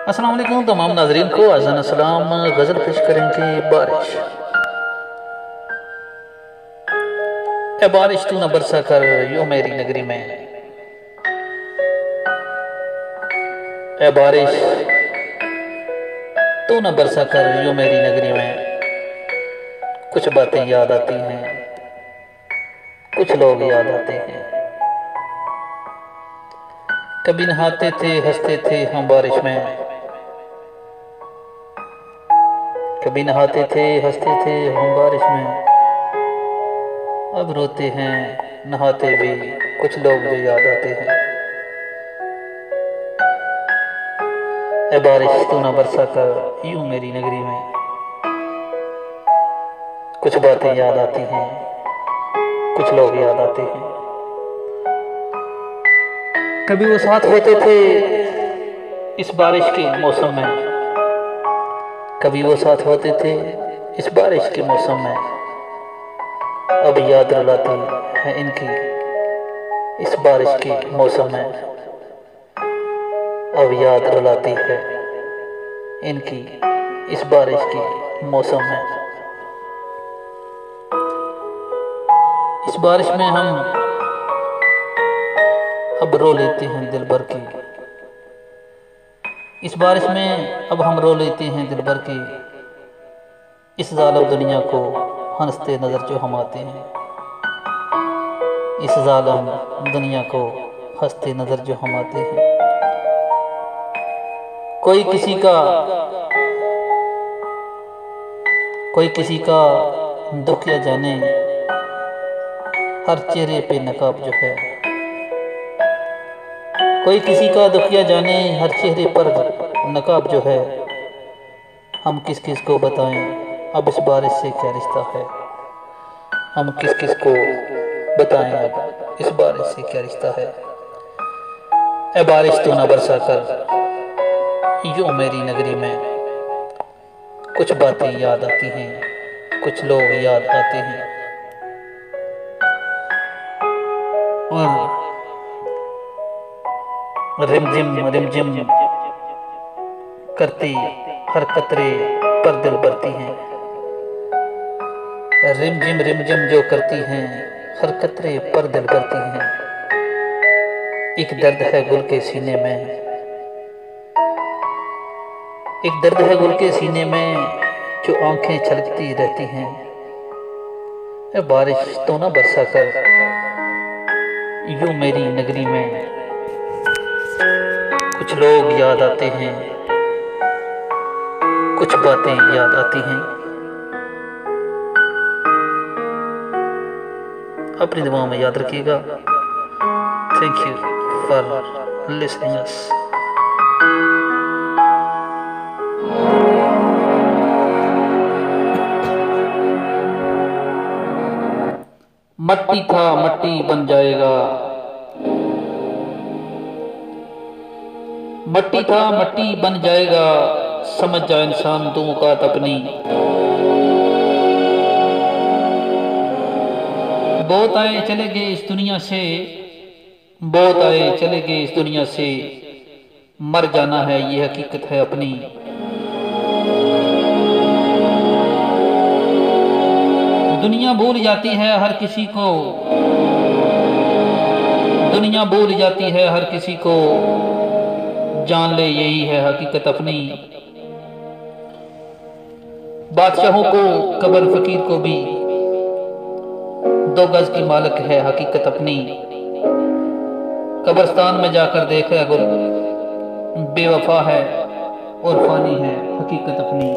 अस्सलाम वालेकुम तमाम नाजरीन को आज़ान सलाम। गज़ल पेश करेंगे बारिश। ए बारिश तू न बरसा कर यूं मेरी नगरी में। ए बारिश तू न बरसा कर यूं मेरी नगरी में। कुछ बातें याद आती हैं, कुछ लोग याद आते हैं। कभी नहाते थे हंसते थे हम बारिश में। कभी नहाते थे हंसते थे हम बारिश में। अब रोते हैं नहाते भी कुछ लोग जो याद आते हैं। ए बारिश तू ना बरसा कर यूं मेरी नगरी में। कुछ बातें याद आती हैं, कुछ लोग याद आते हैं। कभी वो साथ होते थे इस बारिश के मौसम में। कभी वो साथ होते थे इस बारिश के मौसम में। अब याद रुलाती है इनकी इस बारिश के मौसम में। अब याद रुलाती है इनकी इस बारिश के मौसम में। इस बारिश में हम अब रो लेते हैं दिल भर के। इस बारिश में अब हम रो लेते हैं दिल भर के। इस जालिम दुनिया को हंसते नजर जो हम आते हैं। इस जालिम दुनिया को हंसते नजर जो हम आते हैं। कोई किसी का दुख या जाने, हर चेहरे पे नकाब जो है। कोई किसी का दुख या जाने, हर चेहरे पर नकाब जो है। हम किस किस को बताएं अब इस बारिश से क्या रिश्ता है। हम किस किस को बताएं अब इस बारिश से क्या रिश्ता है। ए बारिश तू ना बरसा कर यूं मेरी नगरी में। कुछ बातें याद आती हैं, कुछ लोग याद आते हैं। और रिमझिम करती हर कतरे पर दिल भरती हैं। रिमझिम जो करती हैं हर कतरे पर दिल भरती हैं। एक दर्द है गुल के सीने में। एक दर्द है गुल के सीने में जो आंखें छलकती रहती हैं। ए बारिश तो ना बरसा कर यूं मेरी नगरी में। कुछ लोग याद आते हैं, कुछ बातें याद आती हैं। अपनी दुआओं में याद रखिएगा। थैंक यू फॉर लिसनिंग अस। मट्टी था मट्टी बन जाएगा। मट्टी था मट्टी बन जाएगा। समझ जा इंसान तू औकात अपनी। बहुत आए चले गए इस दुनिया से। बहुत आए चले गए इस दुनिया से। मर जाना है ये हकीकत है अपनी। दुनिया भूल जाती है हर किसी को। दुनिया भूल जाती है हर किसी को। जान ले यही है हकीकत अपनी। बादशाहों को कब्र फकीर को भी 2 गज की मालिक है हकीकत अपनी। कब्रिस्तान में जाकर देखा गुल बेवफा है और फानी है हकीकत अपनी।